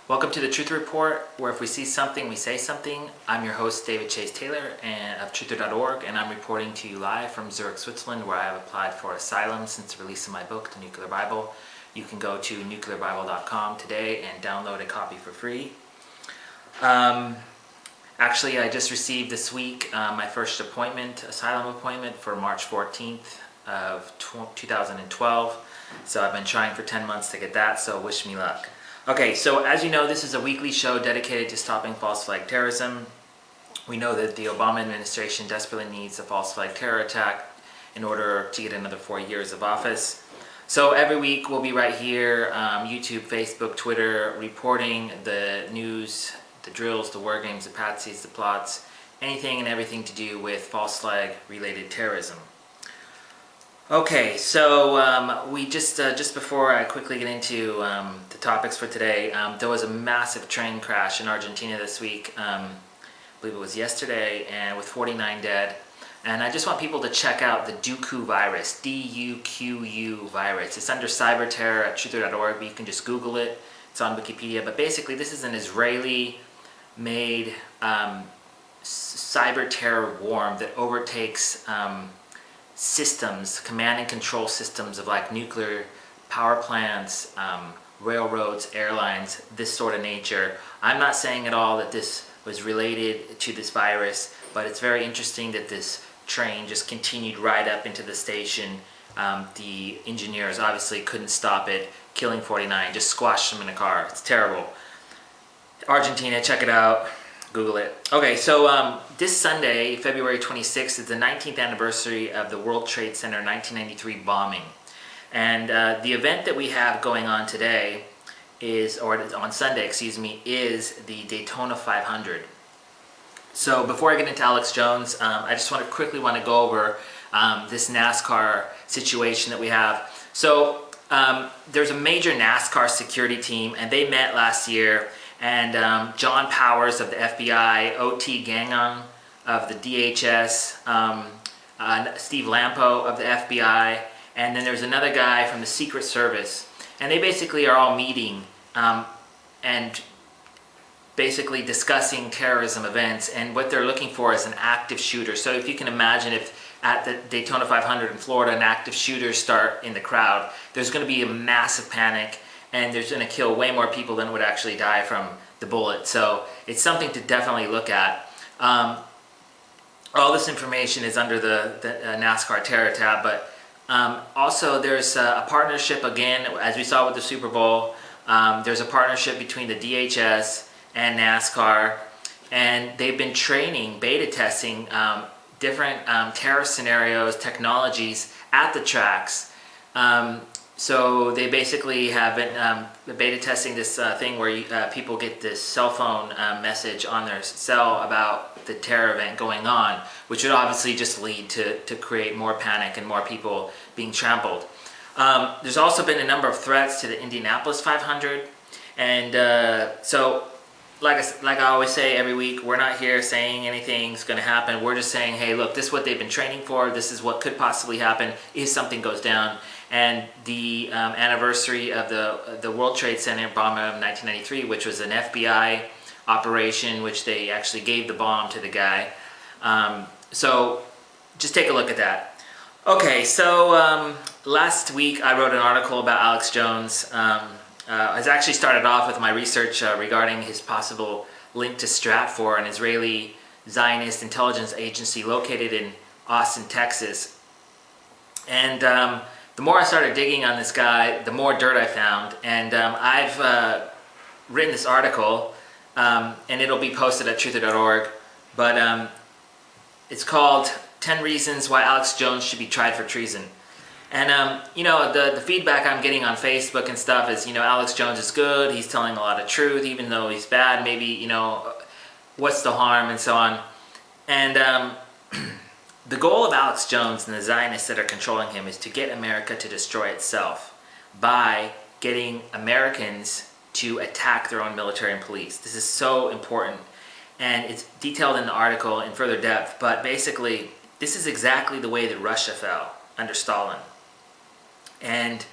Welcome to the Truth Report, where if we see something, we say something. I'm your host, David Chase Taylor of truther.org, and I'm reporting to you live from Zurich, Switzerland, where I have applied for asylum since the release of my book, The Nuclear Bible. You can go to nuclearbible.com today and download a copy for free. Actually, I just received this week my first asylum appointment for March 14th of 2012. So I've been trying for 10 months to get that, so wish me luck. Okay, so as you know, this is a weekly show dedicated to stopping false flag terrorism. We know that the Obama administration desperately needs a false flag terror attack in order to get another 4 years of office. So every week we'll be right here, YouTube, Facebook, Twitter, reporting the news, the drills, the war games, the patsies, the plots, anything and everything to do with false flag related terrorism. Okay, so we just before I quickly get into the topics for today, there was a massive train crash in Argentina this week. I believe it was yesterday, and with 49 dead. And I just want people to check out the Duqu virus, D-U-Q-U virus. It's under cyber terror at truther.org, but you can just Google it. It's on Wikipedia. But basically, this is an Israeli-made cyber terror worm that overtakes systems, command and control systems of like nuclear power plants, railroads, airlines, this sort of nature. I'm not saying at all that this was related to this virus, but it's very interesting that this train just continued right up into the station. The engineers obviously couldn't stop it, killing 49, just squashed them in a car. It's terrible. Argentina, check it out. Google it. Okay, so this Sunday, February 26th, is the 19th anniversary of the World Trade Center 1993 bombing. And the event that we have going on today is, or on Sunday, excuse me, is the Daytona 500. So before I get into Alex Jones, I just quickly want to go over this NASCAR situation that we have. So there's a major NASCAR security team, and they met last year. And John Powers of the FBI, O.T. Gagnon of the DHS, Steve Lampo of the FBI, and then there's another guy from the Secret Service. And they basically are all meeting and basically discussing terrorism events, and what they're looking for is an active shooter. So if you can imagine, if at the Daytona 500 in Florida an active shooter start in the crowd, there's going to be a massive panic, and there's going to kill way more people than would actually die from the bullet. So it's something to definitely look at. All this information is under the NASCAR Terror tab, but also there's a partnership, again, as we saw with the Super Bowl. There's a partnership between the DHS and NASCAR, and they've been training, beta testing different terror scenarios, technologies at the tracks. So they basically have been beta testing this thing where people get this cell phone message on their cell about the terror event going on, which would obviously just lead to create more panic and more people being trampled. There's also been a number of threats to the Indianapolis 500, and so like I always say every week, we're not here saying anything's going to happen. We're just saying, hey, look, this is what they've been training for. This is what could possibly happen if something goes down. And the anniversary of the World Trade Center bombing of 1993, which was an FBI operation, which they actually gave the bomb to the guy. So just take a look at that. Okay, so last week I wrote an article about Alex Jones. I actually started off with my research regarding his possible link to Stratfor, an Israeli Zionist intelligence agency located in Austin, Texas. And the more I started digging on this guy, the more dirt I found. And I've written this article, and it'll be posted at truther.org. But it's called 10 Reasons Why Alex Jones Should Be Tried for Treason. And, you know, the feedback I'm getting on Facebook and stuff is, you know, Alex Jones is good, he's telling a lot of truth, even though he's bad, maybe, you know, what's the harm, and so on. And the goal of Alex Jones and the Zionists that are controlling him is to get America to destroy itself by getting Americans to attack their own military and police. This is so important, and it's detailed in the article in further depth, but basically, this is exactly the way that Russia fell under Stalin. And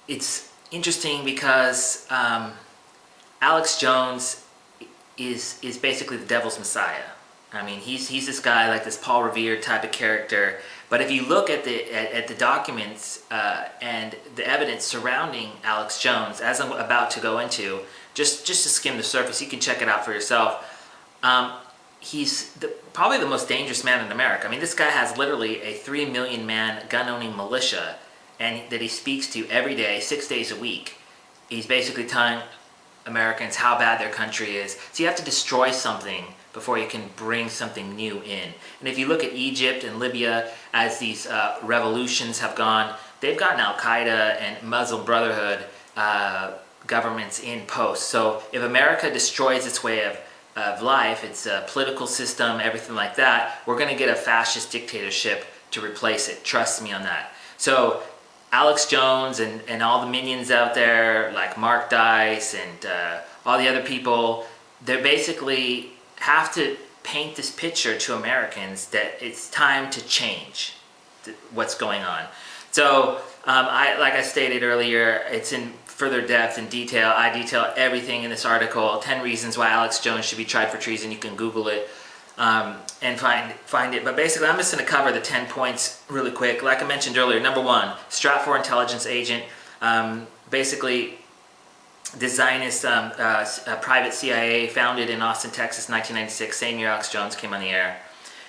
it's interesting because Alex Jones is basically the devil's messiah. I mean, he's this guy, like this Paul Revere type of character. But if you look at the documents and the evidence surrounding Alex Jones, as I'm about to go into, just to skim the surface, you can check it out for yourself. He's probably the most dangerous man in America. I mean, this guy has literally a 3 million man gun-owning militia, and that he speaks to every day, 6 days a week. He's basically telling Americans how bad their country is. So you have to destroy something before you can bring something new in. And if you look at Egypt and Libya, as these revolutions have gone, they've gotten Al-Qaeda and Muslim Brotherhood governments in post. So if America destroys its way of life, its political system, everything like that, we're going to get a fascist dictatorship to replace it. Trust me on that. So Alex Jones and all the minions out there, like Mark Dice and all the other people, they basically have to paint this picture to Americans that it's time to change what's going on. So like I stated earlier, it's in further depth and detail. I detail everything in this article, 10 reasons why Alex Jones should be tried for treason. You can Google it and find it. But basically, I'm just going to cover the 10 points really quick. Like I mentioned earlier, number one, Stratfor intelligence agent. Basically, the Zionist private CIA founded in Austin, Texas, 1996, same year Alex Jones came on the air.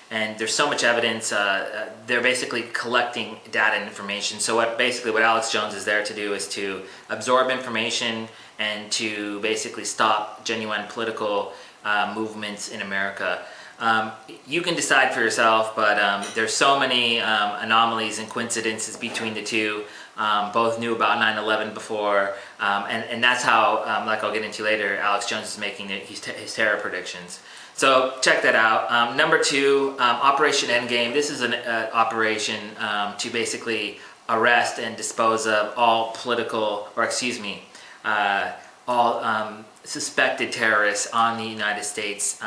And there's so much evidence. They're basically collecting data and information. So what Alex Jones is there to do is to absorb information and to basically stop genuine political movements in America. You can decide for yourself, but there's so many anomalies and coincidences between the two. Both knew about 9/11 before, and that's how, like I'll get into later, Alex Jones is making his terror predictions. So check that out. Number two, Operation Endgame. This is an operation to basically arrest and dispose of all political, or excuse me, all suspected terrorists on the United States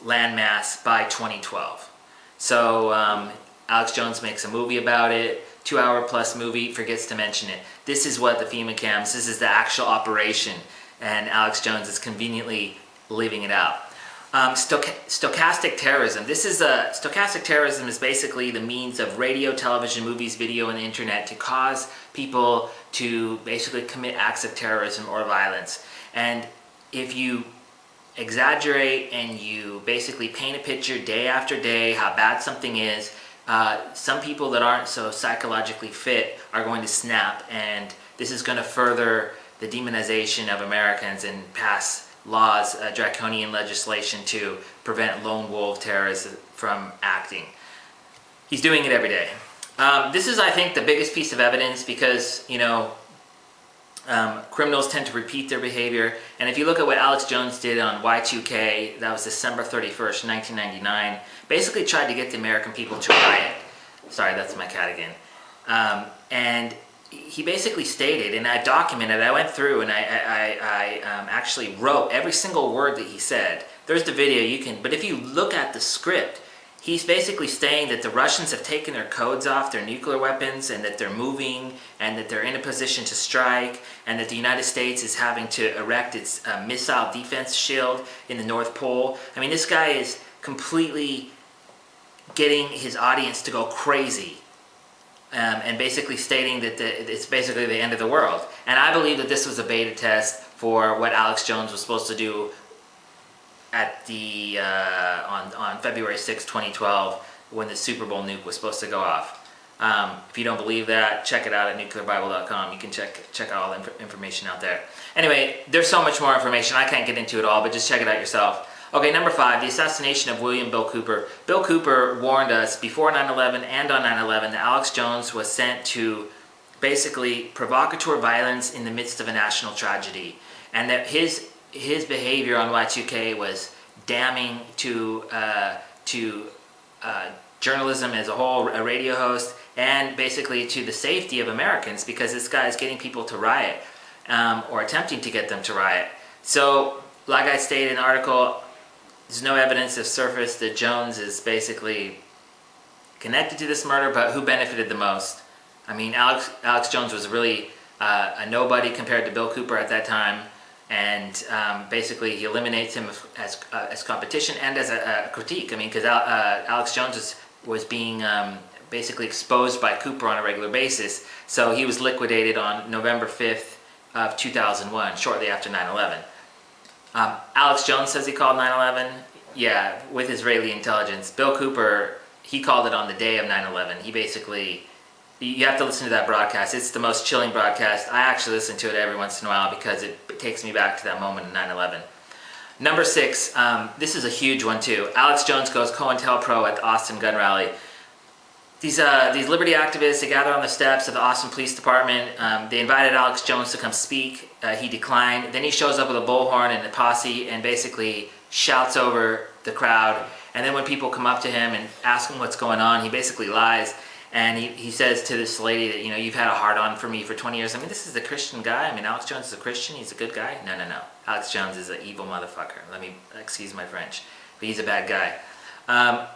landmass by 2012. So Alex Jones makes a movie about it, 2-hour plus movie, forgets to mention it. This is what the FEMA cams, this is the actual operation, and Alex Jones is conveniently leaving it out. Stochastic terrorism. Stochastic terrorism is basically the means of radio, television, movies, video, and the internet to cause people to basically commit acts of terrorism or violence. And if you exaggerate and you basically paint a picture day after day how bad something is, some people that aren't so psychologically fit are going to snap, and this is going to further the demonization of Americans and pass laws, draconian legislation to prevent lone wolf terrorists from acting. He's doing it every day. This is, I think, the biggest piece of evidence because, you know, criminals tend to repeat their behavior. And if you look at what Alex Jones did on Y2K, that was December 31st, 1999, basically tried to get the American people to riot. Sorry, that's my cat again. And he basically stated, and I documented, I went through and I actually wrote every single word that he said. There's the video, you can, but if you look at the script, he's basically saying that the Russians have taken their codes off their nuclear weapons and that they're moving and that they're in a position to strike and that the United States is having to erect its missile defense shield in the North Pole. I mean, this guy is completely getting his audience to go crazy. And basically stating that it's basically the end of the world. And I believe that this was a beta test for what Alex Jones was supposed to do at the on February 6, 2012, when the Super Bowl nuke was supposed to go off. If you don't believe that, check it out at nuclearbible.com. You can check out all the information out there. Anyway, there's so much more information. I can't get into it all, but just check it out yourself. Okay, number 5, the assassination of William Bill Cooper. Bill Cooper warned us before 9/11 and on 9/11 that Alex Jones was sent to basically provocateur violence in the midst of a national tragedy, and that his behavior on Y2K was damning to journalism as a whole, a radio host, and basically to the safety of Americans, because this guy is getting people to riot or attempting to get them to riot. So, like I stated in the article, there's no evidence has surfaced that Jones is basically connected to this murder, but who benefited the most? I mean, Alex Jones was really a nobody compared to Bill Cooper at that time, and basically he eliminates him as competition and as a critique. I mean, because Alex Jones was being basically exposed by Cooper on a regular basis, so he was liquidated on November 5th of 2001, shortly after 9/11. Alex Jones says he called 9/11. Yeah, with Israeli intelligence. Bill Cooper, he called it on the day of 9/11. He basically, you have to listen to that broadcast. It's the most chilling broadcast. I actually listen to it every once in a while because it takes me back to that moment of 9/11. Number 6, this is a huge one too. Alex Jones goes COINTELPRO at the Austin gun rally. These liberty activists, they gather on the steps of the Austin Police Department. They invited Alex Jones to come speak. He declined. Then he shows up with a bullhorn and a posse and basically shouts over the crowd. And then when people come up to him and ask him what's going on, he basically lies. And he says to this lady that, you know, you've had a hard-on for me for 20 years. I mean, this is a Christian guy. I mean, Alex Jones is a Christian. He's a good guy. No. Alex Jones is an evil motherfucker. Excuse my French. But he's a bad guy.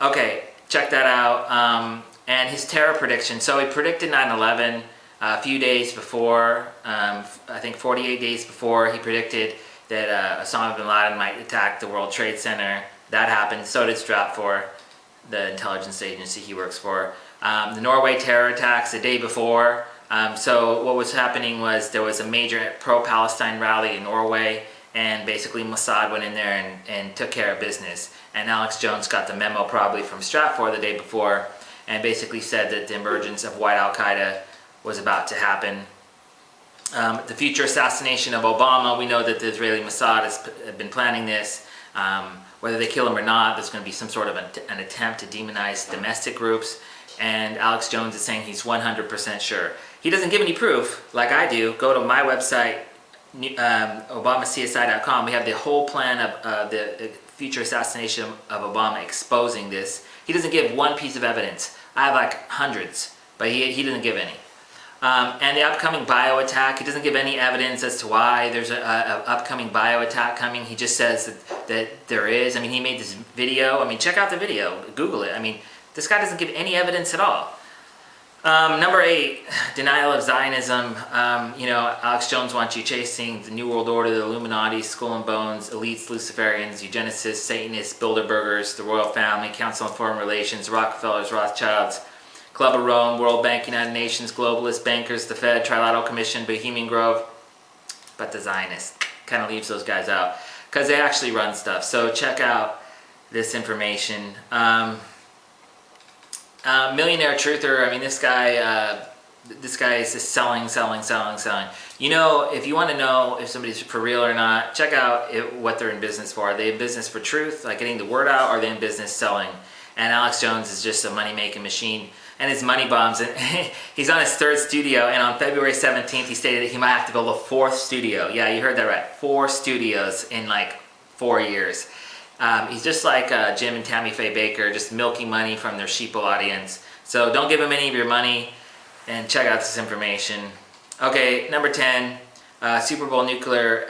Okay, check that out. And his terror prediction. So he predicted 9/11 a few days before. I think 48 days before, he predicted that Osama bin Laden might attack the World Trade Center. That happened. So did Stratfor, the intelligence agency he works for. The Norway terror attacks the day before. So what was happening was there was a major pro-Palestine rally in Norway, and basically Mossad went in there and took care of business. And Alex Jones got the memo probably from Stratfor the day before, and basically said that the emergence of white Al-Qaeda was about to happen. The future assassination of Obama, we know that the Israeli Mossad has been planning this. Whether they kill him or not, there's going to be some sort of an attempt to demonize domestic groups. And Alex Jones is saying he's 100% sure. He doesn't give any proof, like I do. Go to my website, ObamaCSI.com. We have the whole plan of the future assassination of Obama, exposing this. He doesn't give one piece of evidence. I have like hundreds, but he doesn't give any. And the upcoming bio attack, he doesn't give any evidence as to why there's an upcoming bio attack coming. He just says that there is. I mean, he made this video. I mean, check out the video. Google it. I mean, this guy doesn't give any evidence at all. Number 8, denial of Zionism. You know, Alex Jones wants you chasing the New World Order, the Illuminati, Skull and Bones, elites, Luciferians, eugenicists, Satanists, Bilderbergers, the Royal Family, Council on Foreign Relations, Rockefellers, Rothschilds, Club of Rome, World Bank, United Nations, globalists, bankers, the Fed, Trilateral Commission, Bohemian Grove. But the Zionists kind of leaves those guys out because they actually run stuff. So check out this information. Millionaire Truther, I mean, this guy is just selling. You know, if you want to know if somebody's for real or not, check out what they're in business for. Are they in business for truth, like getting the word out, or are they in business selling? And Alex Jones is just a money-making machine. And his money bombs, and he's on his 3rd studio, and on February 17th, he stated that he might have to build a 4th studio. Yeah, you heard that right. 4 studios in like 4 years. He's just like Jim and Tammy Faye Baker, just milking money from their sheeple audience. So don't give him any of your money, and check out this information. Okay, number 10, Super Bowl nuclear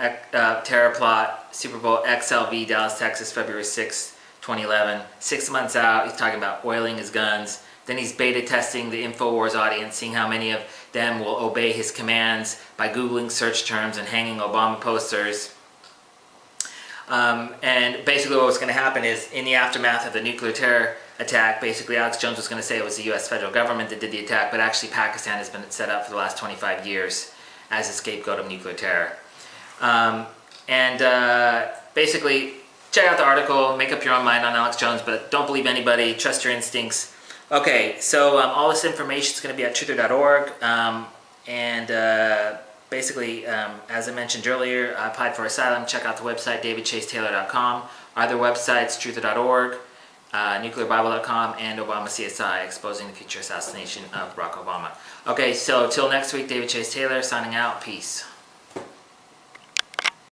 terror plot, Super Bowl XLV, Dallas, Texas, February 6, 2011. 6 months out, he's talking about oiling his guns. Then he's beta testing the InfoWars audience, seeing how many of them will obey his commands by Googling search terms and hanging Obama posters. And basically what was going to happen is, in the aftermath of the nuclear terror attack, basically Alex Jones was going to say it was the U.S. federal government that did the attack, but actually Pakistan has been set up for the last 25 years as a scapegoat of nuclear terror. Basically, check out the article, make up your own mind on Alex Jones, but don't believe anybody, trust your instincts. Okay, so all this information is going to be at truther.org, basically, as I mentioned earlier, I applied for asylum. Check out the website, davidchasetaylor.com. Other websites, truther.org, nuclearbible.com, and Obama CSI, exposing the future assassination of Barack Obama. Okay, so till next week, David Chase Taylor signing out. Peace.